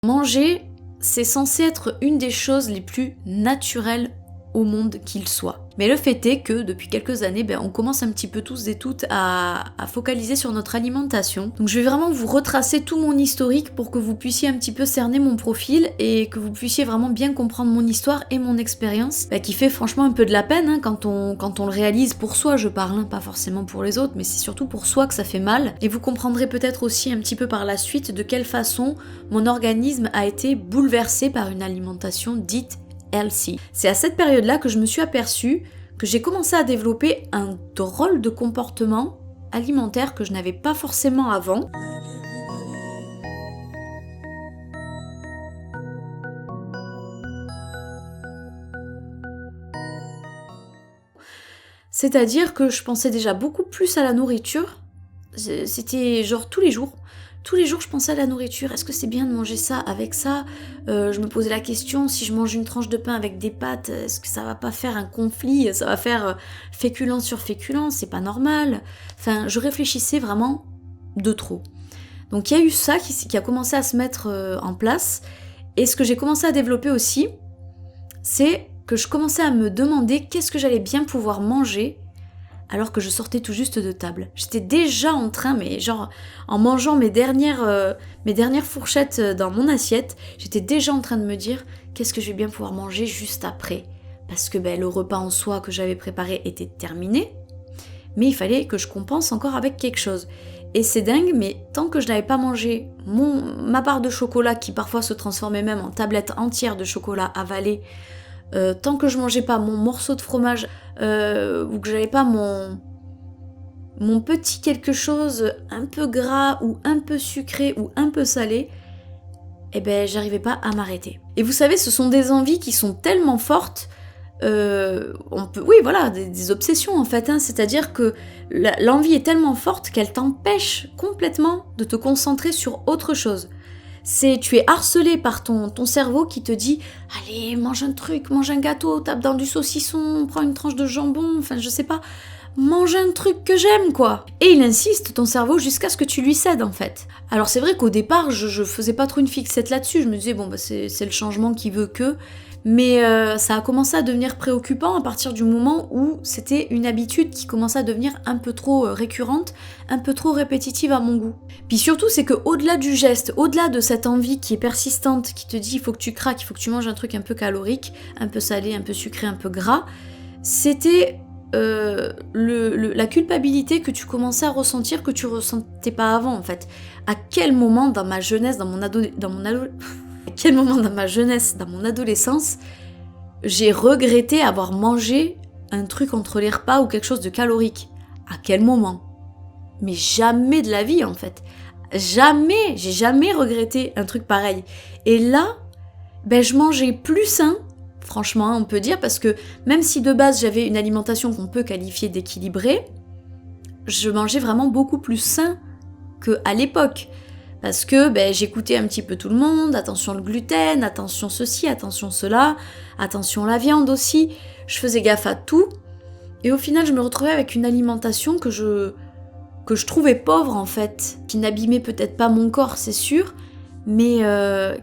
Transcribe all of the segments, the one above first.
Manger, c'est censé être une des choses les plus naturelles au monde qu'il soit. Mais le fait est que depuis quelques années, on commence un petit peu tous et toutes à focaliser sur notre alimentation. Donc je vais vraiment vous retracer tout mon historique pour que vous puissiez un petit peu cerner mon profil et que vous puissiez vraiment bien comprendre mon histoire et mon expérience, qui fait franchement un peu de la peine quand on le réalise pour soi, je parle, pas forcément pour les autres, mais c'est surtout pour soi que ça fait mal. Et vous comprendrez peut-être aussi un petit peu par la suite de quelle façon mon organisme a été bouleversé par une alimentation dite healthy. C'est à cette période-là que je me suis aperçue que j'ai commencé à développer un drôle de comportement alimentaire que je n'avais pas forcément avant. C'est-à-dire que je pensais déjà beaucoup plus à la nourriture. C'était genre tous les jours. Tous les jours, je pensais à la nourriture. Est-ce que c'est bien de manger ça avec ça ? Je me posais la question, si je mange une tranche de pain avec des pâtes, est-ce que ça va pas faire un conflit ? Ça va faire féculent sur féculent, c'est pas normal. Enfin, je réfléchissais vraiment de trop. Donc il y a eu ça qui a commencé à se mettre en place. Et ce que j'ai commencé à développer aussi, c'est que je commençais à me demander qu'est-ce que j'allais bien pouvoir manger alors que je sortais tout juste de table. J'étais déjà en train, mais genre en mangeant mes dernières fourchettes dans mon assiette, j'étais déjà en train de me dire qu'est-ce que je vais bien pouvoir manger juste après. Parce que le repas en soi que j'avais préparé était terminé, mais il fallait que je compense encore avec quelque chose. Et c'est dingue, mais tant que je n'avais pas mangé ma part de chocolat, qui parfois se transformait même en tablette entière de chocolat avalé, tant que je mangeais pas mon morceau de fromage ou que j'avais pas mon petit quelque chose un peu gras ou un peu sucré ou un peu salé, j'arrivais pas à m'arrêter. Et vous savez, ce sont des envies qui sont tellement fortes, des obsessions en fait, c'est-à-dire que l'envie est tellement forte qu'elle t'empêche complètement de te concentrer sur autre chose. Tu es harcelé par ton cerveau qui te dit « Allez, mange un truc, mange un gâteau, tape dans du saucisson, prends une tranche de jambon, enfin je sais pas, mange un truc que j'aime quoi !» Et il insiste, ton cerveau, jusqu'à ce que tu lui cèdes en fait. Alors c'est vrai qu'au départ, je faisais pas trop une fixette là-dessus, je me disais c'est le changement qui veut que... Mais ça a commencé à devenir préoccupant à partir du moment où c'était une habitude qui commençait à devenir un peu trop récurrente, un peu trop répétitive à mon goût. Puis surtout, c'est que au-delà du geste, au-delà de cette envie qui est persistante, qui te dit il faut que tu craques, il faut que tu manges un truc un peu calorique, un peu salé, un peu sucré, un peu gras, c'était la culpabilité que tu commençais à ressentir que tu ressentais pas avant en fait. À quel moment dans ma jeunesse, dans mon adolescence, j'ai regretté avoir mangé un truc entre les repas ou quelque chose de calorique. À quel moment ? Mais jamais de la vie en fait. Jamais, j'ai jamais regretté un truc pareil. Et là, je mangeais plus sain, franchement on peut dire, parce que même si de base j'avais une alimentation qu'on peut qualifier d'équilibrée, je mangeais vraiment beaucoup plus sain qu'à l'époque. Parce que j'écoutais un petit peu tout le monde, attention le gluten, attention ceci, attention cela, attention la viande aussi, je faisais gaffe à tout, et au final je me retrouvais avec une alimentation que je trouvais pauvre en fait, qui n'abîmait peut-être pas mon corps c'est sûr, mais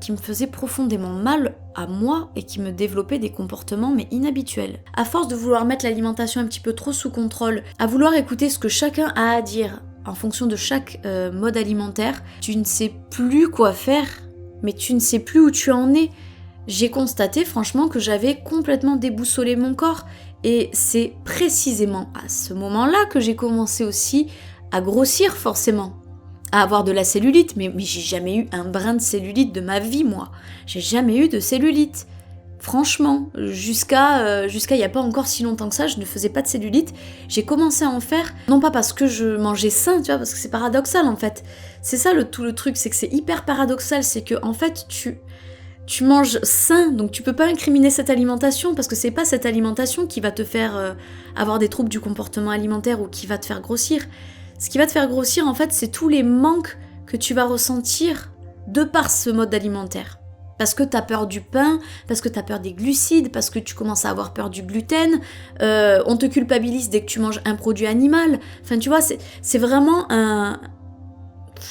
qui me faisait profondément mal à moi et qui me développait des comportements mais inhabituels. À force de vouloir mettre l'alimentation un petit peu trop sous contrôle, à vouloir écouter ce que chacun a à dire, en fonction de chaque mode alimentaire, tu ne sais plus quoi faire, mais tu ne sais plus où tu en es. J'ai constaté franchement que j'avais complètement déboussolé mon corps, et c'est précisément à ce moment-là que j'ai commencé aussi à grossir forcément, à avoir de la cellulite, mais j'ai jamais eu un brin de cellulite de ma vie moi, j'ai jamais eu de cellulite. Franchement, jusqu'à il n'y a pas encore si longtemps que ça, je ne faisais pas de cellulite. J'ai commencé à en faire, non pas parce que je mangeais sain, tu vois, parce que c'est paradoxal en fait. C'est ça tout le truc, c'est que c'est hyper paradoxal, c'est que en fait tu manges sain, donc tu peux pas incriminer cette alimentation, parce que c'est pas cette alimentation qui va te faire avoir des troubles du comportement alimentaire ou qui va te faire grossir. Ce qui va te faire grossir en fait, c'est tous les manques que tu vas ressentir de par ce mode alimentaire. Parce que t'as peur du pain, parce que t'as peur des glucides, parce que tu commences à avoir peur du gluten, on te culpabilise dès que tu manges un produit animal. Enfin, tu vois, c'est vraiment un...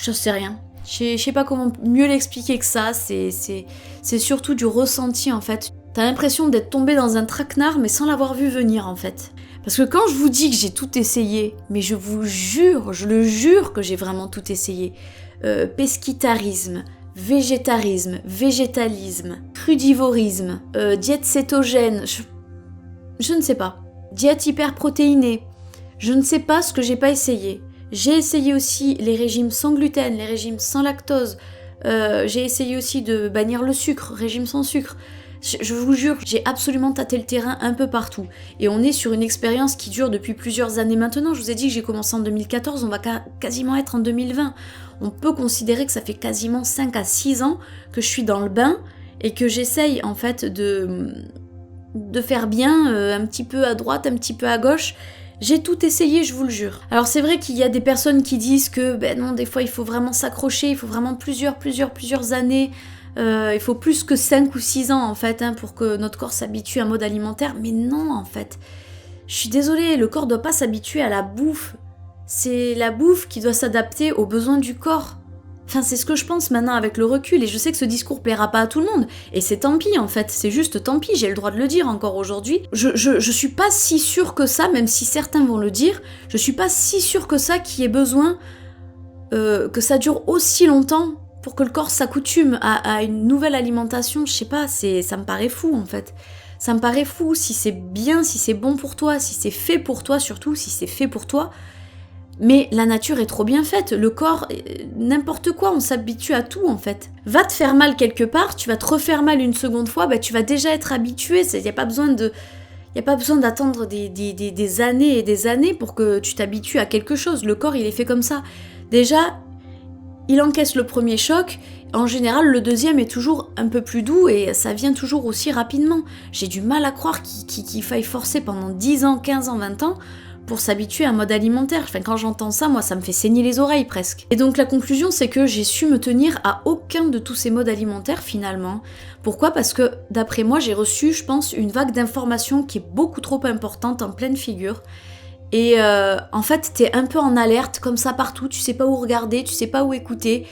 Je sais rien. Je sais pas comment mieux l'expliquer que ça, c'est surtout du ressenti en fait. T'as l'impression d'être tombé dans un traquenard mais sans l'avoir vu venir en fait. Parce que quand je vous dis que j'ai tout essayé, mais je vous jure, je le jure que j'ai vraiment tout essayé. Pesquitarisme, végétarisme, végétalisme, crudivorisme, diète cétogène, je ne sais pas. Diète hyperprotéinée, je ne sais pas ce que j'ai pas essayé. J'ai essayé aussi les régimes sans gluten, les régimes sans lactose. J'ai essayé aussi de bannir le sucre, régime sans sucre. Je vous jure, j'ai absolument tâté le terrain un peu partout. Et on est sur une expérience qui dure depuis plusieurs années maintenant. Je vous ai dit que j'ai commencé en 2014, on va quasiment être en 2020. On peut considérer que ça fait quasiment 5 à 6 ans que je suis dans le bain et que j'essaye en fait de faire bien, un petit peu à droite, un petit peu à gauche. J'ai tout essayé, je vous le jure. Alors c'est vrai qu'il y a des personnes qui disent que ben non, des fois il faut vraiment s'accrocher, il faut vraiment plusieurs années. Il faut plus que 5 ou 6 ans en fait pour que notre corps s'habitue à un mode alimentaire. Mais non en fait. Je suis désolée, le corps doit pas s'habituer à la bouffe. C'est la bouffe qui doit s'adapter aux besoins du corps. Enfin, c'est ce que je pense maintenant avec le recul, et je sais que ce discours plaira pas à tout le monde, et c'est tant pis en fait, c'est juste tant pis, j'ai le droit de le dire encore aujourd'hui. Je suis pas si sûre que ça, même si certains vont le dire, je suis pas si sûre que ça qu'il y ait besoin que ça dure aussi longtemps pour que le corps s'accoutume à une nouvelle alimentation. Je sais pas, ça me paraît fou en fait. Ça me paraît fou, si c'est bien, si c'est bon pour toi, si c'est fait pour toi, surtout si c'est fait pour toi. Mais la nature est trop bien faite, le corps, n'importe quoi, on s'habitue à tout en fait. Va te faire mal quelque part, tu vas te refaire mal une seconde fois, bah, tu vas déjà être habitué, il n'y a pas besoin d'attendre des années et des années pour que tu t'habitues à quelque chose. Le corps, il est fait comme ça. Déjà, il encaisse le premier choc, en général, le deuxième est toujours un peu plus doux et ça vient toujours aussi rapidement. J'ai du mal à croire qu'il faille forcer pendant 10 ans, 15 ans, 20 ans pour s'habituer à un mode alimentaire. Enfin, quand j'entends ça, moi, ça me fait saigner les oreilles presque. Et donc la conclusion, c'est que j'ai su me tenir à aucun de tous ces modes alimentaires finalement. Pourquoi ? Parce que d'après moi, j'ai reçu, je pense, une vague d'informations qui est beaucoup trop importante en pleine figure. Et en fait, t'es un peu en alerte comme ça partout, tu sais pas où regarder, tu sais pas où écouter.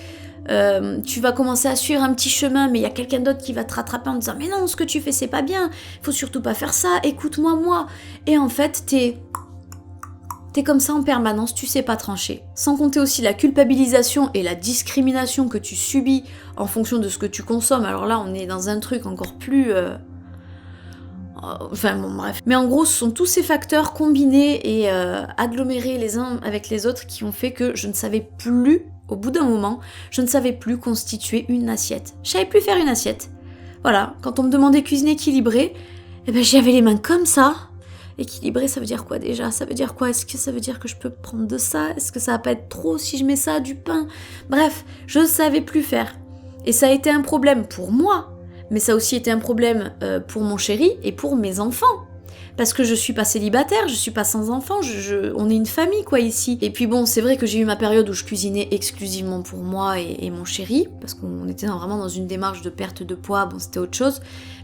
Tu vas commencer à suivre un petit chemin, mais il y a quelqu'un d'autre qui va te rattraper en disant « Mais non, ce que tu fais, c'est pas bien, faut surtout pas faire ça, écoute-moi, moi !» Et en fait, t'es comme ça en permanence, tu sais pas trancher. Sans compter aussi la culpabilisation et la discrimination que tu subis en fonction de ce que tu consommes. Alors là, on est dans un truc encore plus... Enfin bon, bref. Mais en gros, ce sont tous ces facteurs combinés et agglomérés les uns avec les autres qui ont fait que je ne savais plus, au bout d'un moment, je ne savais plus constituer une assiette. Je savais plus faire une assiette. Voilà, quand on me demandait cuisiner équilibré, eh ben j'avais les mains comme ça. Équilibré, ça veut dire quoi déjà ? Ça veut dire quoi ? Est-ce que ça veut dire que je peux prendre de ça ? Est-ce que ça va pas être trop si je mets ça, du pain ? Bref, je savais plus faire. Et ça a été un problème pour moi, mais ça a aussi été un problème pour mon chéri et pour mes enfants. Parce que je suis pas célibataire, je suis pas sans enfants, on est une famille quoi ici. Et puis bon, c'est vrai que j'ai eu ma période où je cuisinais exclusivement pour moi et mon chéri, parce qu'on était vraiment dans une démarche de perte de poids, bon c'était autre chose.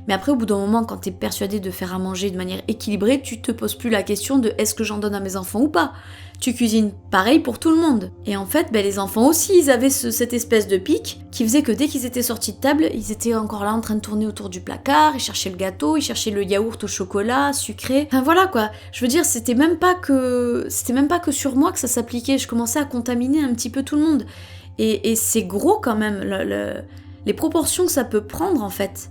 Mais après, au bout d'un moment, quand t'es persuadé de faire à manger de manière équilibrée, tu te poses plus la question de est-ce que j'en donne à mes enfants ou pas. Tu cuisines pareil pour tout le monde. Et en fait, les enfants aussi, ils avaient cette espèce de pic qui faisait que dès qu'ils étaient sortis de table, ils étaient encore là en train de tourner autour du placard, ils cherchaient le gâteau, ils cherchaient le yaourt au chocolat, sucré. Enfin voilà quoi. Je veux dire, c'était même pas que sur moi que ça s'appliquait. Je commençais à contaminer un petit peu tout le monde. Et c'est gros quand même, les proportions que ça peut prendre en fait.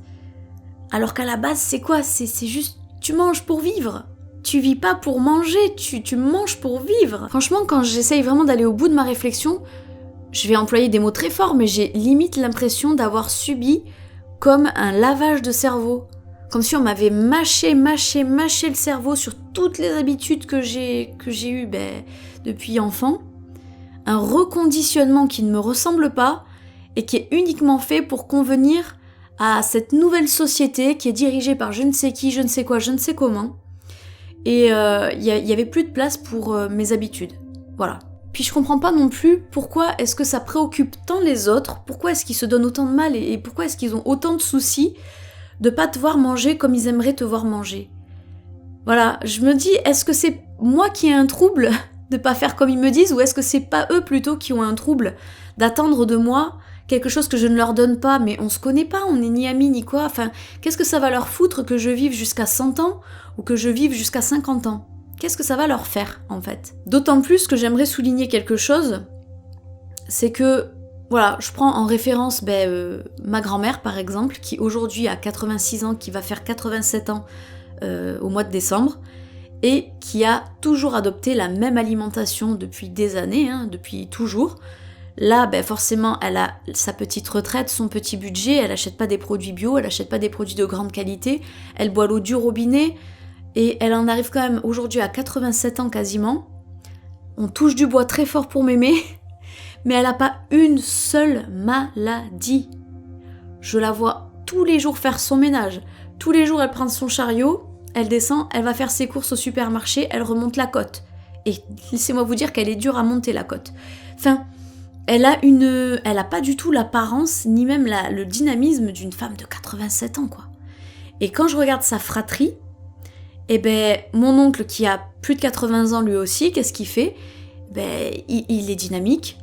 Alors qu'à la base, c'est quoi ? C'est juste, tu manges pour vivre. Tu vis pas pour manger, tu manges pour vivre. Franchement, quand j'essaye vraiment d'aller au bout de ma réflexion, je vais employer des mots très forts, mais j'ai limite l'impression d'avoir subi comme un lavage de cerveau. Comme si on m'avait mâché le cerveau sur toutes les habitudes que j'ai eues depuis enfant. Un reconditionnement qui ne me ressemble pas et qui est uniquement fait pour convenir à cette nouvelle société qui est dirigée par je ne sais qui, je ne sais quoi, je ne sais comment. Et il y avait plus de place pour mes habitudes. Voilà. Puis je comprends pas non plus pourquoi est-ce que ça préoccupe tant les autres, pourquoi est-ce qu'ils se donnent autant de mal et pourquoi est-ce qu'ils ont autant de soucis de pas te voir manger comme ils aimeraient te voir manger. Voilà, je me dis, est-ce que c'est moi qui ai un trouble ? de pas faire comme ils me disent, ou est-ce que c'est pas eux plutôt qui ont un trouble d'attendre de moi quelque chose que je ne leur donne pas, mais on se connaît pas, on n'est ni amis ni quoi, enfin, qu'est-ce que ça va leur foutre que je vive jusqu'à 100 ans ou que je vive jusqu'à 50 ans? Qu'est-ce que ça va leur faire, en fait? D'autant plus que j'aimerais souligner quelque chose, c'est que, voilà, je prends en référence ma grand-mère, par exemple, qui aujourd'hui a 86 ans, qui va faire 87 ans au mois de décembre, et qui a toujours adopté la même alimentation depuis des années, depuis toujours. Là, forcément, elle a sa petite retraite, son petit budget, elle achète pas des produits bio, elle achète pas des produits de grande qualité, elle boit l'eau du robinet, et elle en arrive quand même aujourd'hui à 87 ans quasiment. On touche du bois très fort pour m'aimer, mais elle a pas une seule maladie. Je la vois tous les jours faire son ménage, tous les jours elle prend son chariot, elle descend, elle va faire ses courses au supermarché, elle remonte la côte. Et laissez-moi vous dire qu'elle est dure à monter la côte. Enfin, elle a pas du tout l'apparence, ni même le dynamisme d'une femme de 87 ans, quoi. Et quand je regarde sa fratrie, mon oncle qui a plus de 80 ans lui aussi, qu'est-ce qu'il fait? Il est dynamique.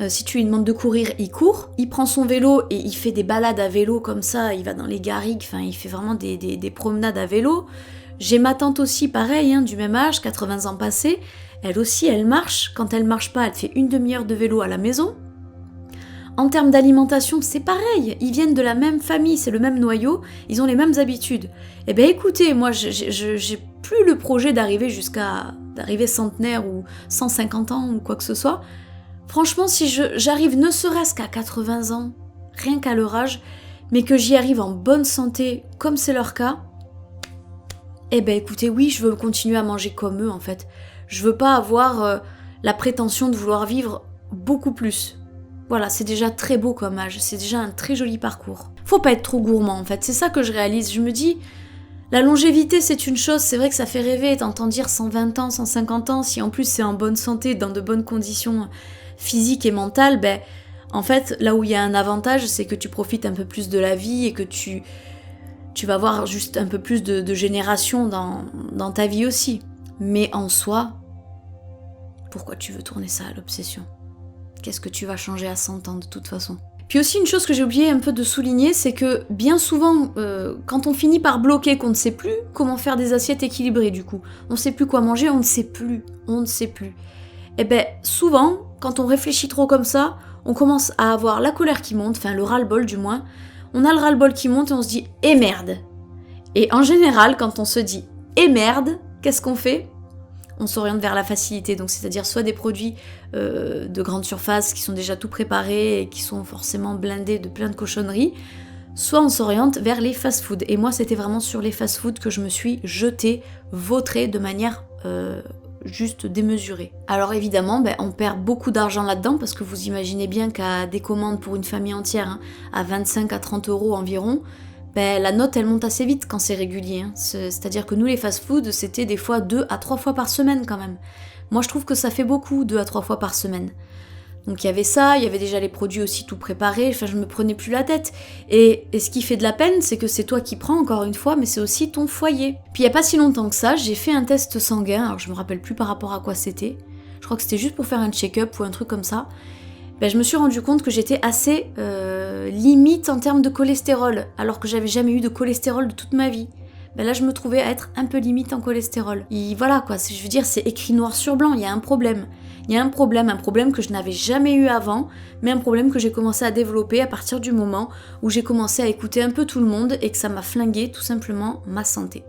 Si tu lui demandes de courir, il court. Il prend son vélo et il fait des balades à vélo comme ça, il va dans les garrigues, enfin il fait vraiment des promenades à vélo. J'ai ma tante aussi, pareil, du même âge, 80 ans passés. Elle aussi, elle marche. Quand elle marche pas, elle fait une demi-heure de vélo à la maison. En termes d'alimentation, c'est pareil. Ils viennent de la même famille, c'est le même noyau, ils ont les mêmes habitudes. Écoutez, moi, j'ai plus le projet d'arriver centenaire ou 150 ans ou quoi que ce soit. Franchement, si j'arrive ne serait-ce qu'à 80 ans, rien qu'à leur âge, mais que j'y arrive en bonne santé, comme c'est leur cas, écoutez, oui, je veux continuer à manger comme eux, en fait. Je veux pas avoir la prétention de vouloir vivre beaucoup plus. Voilà, c'est déjà très beau comme âge, c'est déjà un très joli parcours. Faut pas être trop gourmand, en fait, c'est ça que je réalise. Je me dis, la longévité, c'est une chose, c'est vrai que ça fait rêver, t'entends dire 120 ans, 150 ans, si en plus c'est en bonne santé, dans de bonnes conditions physiques et mentales, en fait, là où il y a un avantage, c'est que tu profites un peu plus de la vie et que tu vas avoir juste un peu plus de génération dans ta vie aussi. Mais en soi, pourquoi tu veux tourner ça à l'obsession? Qu'est-ce que tu vas changer à 100 ans de toute façon? Puis aussi une chose que j'ai oublié un peu de souligner, c'est que bien souvent, quand on finit par bloquer qu'on ne sait plus comment faire des assiettes équilibrées du coup, on ne sait plus quoi manger, on ne sait plus. Souvent, quand on réfléchit trop comme ça, on commence à avoir la colère qui monte, enfin le ras-le-bol du moins, on a le ras-le-bol qui monte et on se dit « eh merde !» Et en général, quand on se dit « eh merde !» qu'est-ce qu'on fait? On s'oriente vers la facilité, donc c'est-à-dire soit des produits de grande surface qui sont déjà tout préparés et qui sont forcément blindés de plein de cochonneries, soit on s'oriente vers les fast-food. Et moi, c'était vraiment sur les fast-food que je me suis jetée, vautrée de manière juste démesurée. Alors évidemment, on perd beaucoup d'argent là-dedans, parce que vous imaginez bien qu'à des commandes pour une famille entière, à 25 à 30 euros environ, la note elle monte assez vite quand c'est régulier. C'est-à-dire que nous les fast-food, c'était des fois 2 à 3 fois par semaine quand même. Moi je trouve que ça fait beaucoup, 2 à 3 fois par semaine. Donc il y avait ça, il y avait déjà les produits aussi tout préparés, enfin je me prenais plus la tête. Et ce qui fait de la peine, c'est que c'est toi qui prends encore une fois, mais c'est aussi ton foyer. Puis il y a pas si longtemps que ça, j'ai fait un test sanguin, alors je me rappelle plus par rapport à quoi c'était. Je crois que c'était juste pour faire un check-up ou un truc comme ça. Je me suis rendu compte que j'étais assez limite en termes de cholestérol, alors que j'avais jamais eu de cholestérol de toute ma vie. Là, je me trouvais à être un peu limite en cholestérol. Et voilà quoi, je veux dire, c'est écrit noir sur blanc, il y a un problème. Il y a un problème que je n'avais jamais eu avant, mais un problème que j'ai commencé à développer à partir du moment où j'ai commencé à écouter un peu tout le monde et que ça m'a flingué tout simplement ma santé.